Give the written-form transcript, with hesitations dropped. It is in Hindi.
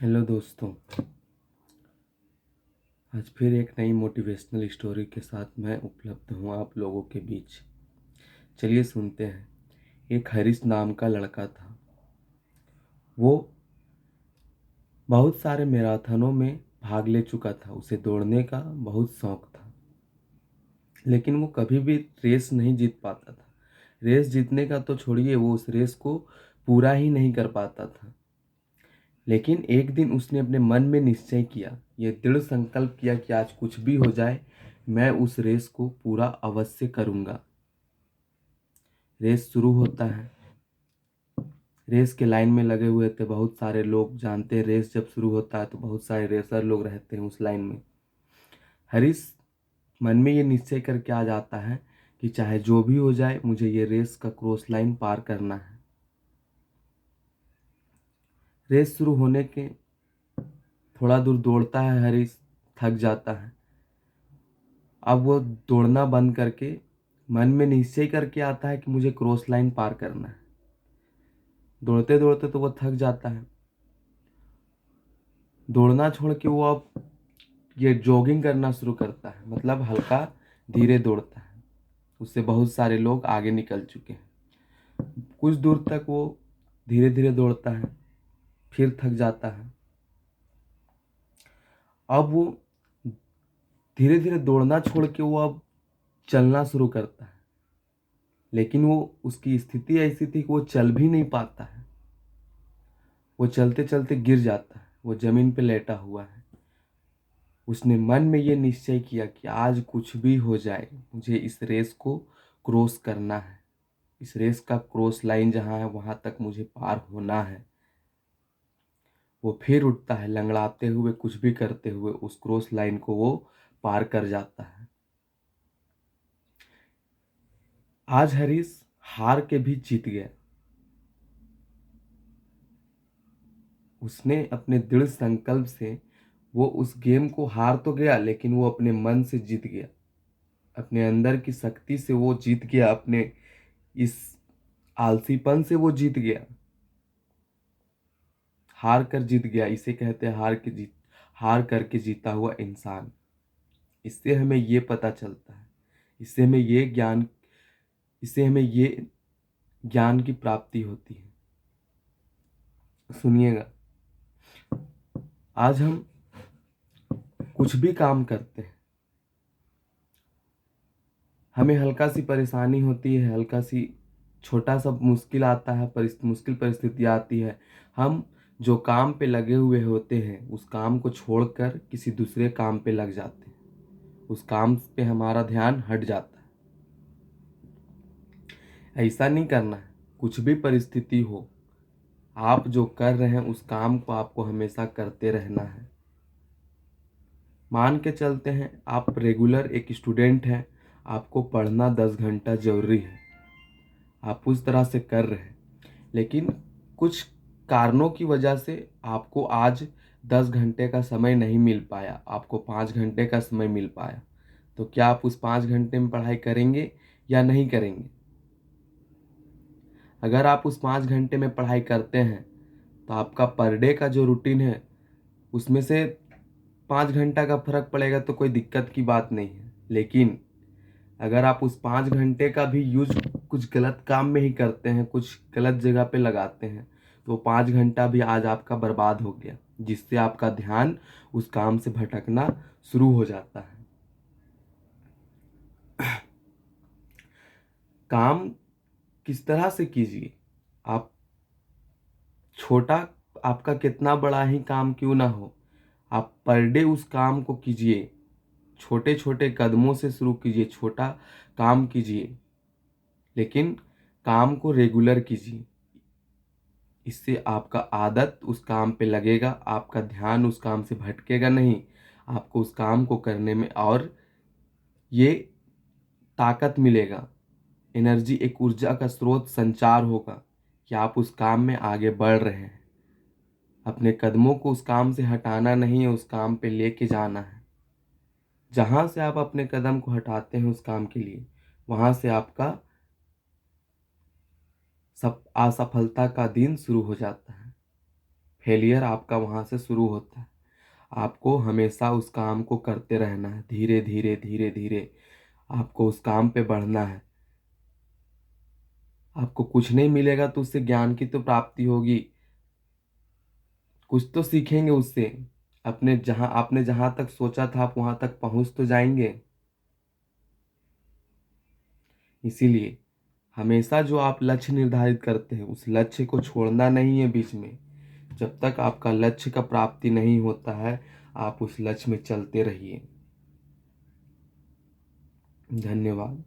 हेलो दोस्तों। आज फिर एक नई मोटिवेशनल स्टोरी के साथ मैं उपलब्ध हूँ आप लोगों के बीच। चलिए सुनते हैं। एक हरीश नाम का लड़का था। वो बहुत सारे मैराथनों में भाग ले चुका था। उसे दौड़ने का बहुत शौक था, लेकिन वो कभी भी रेस नहीं जीत पाता था। रेस जीतने का तो छोड़िए, वो उस रेस को पूरा ही नहीं कर पाता था। लेकिन एक दिन उसने अपने मन में निश्चय किया, ये दृढ़ संकल्प किया कि आज कुछ भी हो जाए मैं उस रेस को पूरा अवश्य करूंगा। रेस शुरू होता है। रेस के लाइन में लगे हुए थे बहुत सारे लोग। जानते हैं रेस जब शुरू होता है तो बहुत सारे रेसर लोग रहते हैं उस लाइन में। हरीश मन में ये निश्चय करके आ जाता है कि चाहे जो भी हो जाए मुझे ये रेस का क्रॉस लाइन पार करना है। रेस शुरू होने के थोड़ा दूर दौड़ता है हरीश, थक जाता है। अब वो दौड़ना बंद करके मन में निश्चय करके आता है कि मुझे क्रॉस लाइन पार करना है। दौड़ते दौड़ते तो वो थक जाता है। दौड़ना छोड़ के वो अब ये जॉगिंग करना शुरू करता है, मतलब हल्का धीरे दौड़ता है। उससे बहुत सारे लोग आगे निकल चुके हैं। कुछ दूर तक वो धीरे धीरे दौड़ता है, फिर थक जाता है। अब वो धीरे धीरे दौड़ना छोड़ के वो अब चलना शुरू करता है। लेकिन वो उसकी स्थिति ऐसी थी कि वो चल भी नहीं पाता है। वो चलते चलते गिर जाता है। वो जमीन पे लेटा हुआ है। उसने मन में ये निश्चय किया कि आज कुछ भी हो जाए मुझे इस रेस को क्रॉस करना है। इस रेस का क्रॉस लाइन जहाँ है वहां तक मुझे पार होना है। वो फिर उठता है, लंगड़ाते हुए कुछ भी करते हुए उस क्रॉस लाइन को वो पार कर जाता है। आज हरीश हार के भी जीत गया। उसने अपने दृढ़ संकल्प से वो उस गेम को हार तो गया, लेकिन वो अपने मन से जीत गया। अपने अंदर की शक्ति से वो जीत गया। अपने इस आलसीपन से वो जीत गया। हार कर जीत गया, इसे कहते हैं हार करके जीता हुआ इंसान। इससे हमें ये पता चलता है, इससे हमें ये ज्ञान इससे हमें ये ज्ञान की प्राप्ति होती है। सुनिएगा, आज हम कुछ भी काम करते हैं, हमें हल्का सी परेशानी होती है, हल्का सी छोटा सा मुश्किल आता है, मुश्किल परिस्थिति आती है। हम जो काम पे लगे हुए होते हैं उस काम को छोड़कर किसी दूसरे काम पे लग जाते हैं। उस काम पे हमारा ध्यान हट जाता है। ऐसा नहीं करना है। कुछ भी परिस्थिति हो, आप जो कर रहे हैं उस काम को आपको हमेशा करते रहना है। मान के चलते हैं आप रेगुलर एक स्टूडेंट हैं, आपको पढ़ना 10 घंटा जरूरी है, आप उस तरह से कर रहे हैं। लेकिन कुछ कारणों की वजह से आपको आज 10 घंटे का समय नहीं मिल पाया, आपको 5 घंटे का समय मिल पाया। तो क्या आप उस 5 घंटे में पढ़ाई करेंगे या नहीं करेंगे? अगर आप उस 5 घंटे में पढ़ाई करते हैं तो आपका पर डे का जो रूटीन है उसमें से 5 घंटा का फर्क पड़ेगा तो कोई दिक्कत की बात नहीं है। लेकिन अगर आप उस 5 घंटे का भी यूज कुछ गलत काम में ही करते हैं, कुछ गलत जगह पे लगाते हैं, तो 5 घंटा भी आज आपका बर्बाद हो गया, जिससे आपका ध्यान उस काम से भटकना शुरू हो जाता है। काम किस तरह से कीजिए, आप छोटा, आपका कितना बड़ा ही काम क्यों ना हो, आप पर डे उस काम को कीजिए। छोटे छोटे कदमों से शुरू कीजिए, छोटा काम कीजिए, लेकिन काम को रेगुलर कीजिए। इससे आपका आदत उस काम पे लगेगा, आपका ध्यान उस काम से भटकेगा नहीं। आपको उस काम को करने में और ये ताकत मिलेगा, एनर्जी, एक ऊर्जा का स्रोत संचार होगा कि आप उस काम में आगे बढ़ रहे हैं। अपने कदमों को उस काम से हटाना नहीं है, उस काम पे लेके जाना है। जहां से आप अपने कदम को हटाते हैं उस काम के लिए, वहां से आपका सब असफलता का दिन शुरू हो जाता है। फेलियर आपका वहाँ से शुरू होता है। आपको हमेशा उस काम को करते रहना है, धीरे धीरे धीरे धीरे आपको उस काम पे बढ़ना है। आपको कुछ नहीं मिलेगा तो उससे ज्ञान की तो प्राप्ति होगी, कुछ तो सीखेंगे उससे। आपने जहाँ तक सोचा था आप वहाँ तक पहुँच तो जाएंगे। इसीलिए हमेशा जो आप लक्ष्य निर्धारित करते हैं उस लक्ष्य को छोड़ना नहीं है बीच में। जब तक आपका लक्ष्य का प्राप्ति नहीं होता है आप उस लक्ष्य में चलते रहिए। धन्यवाद।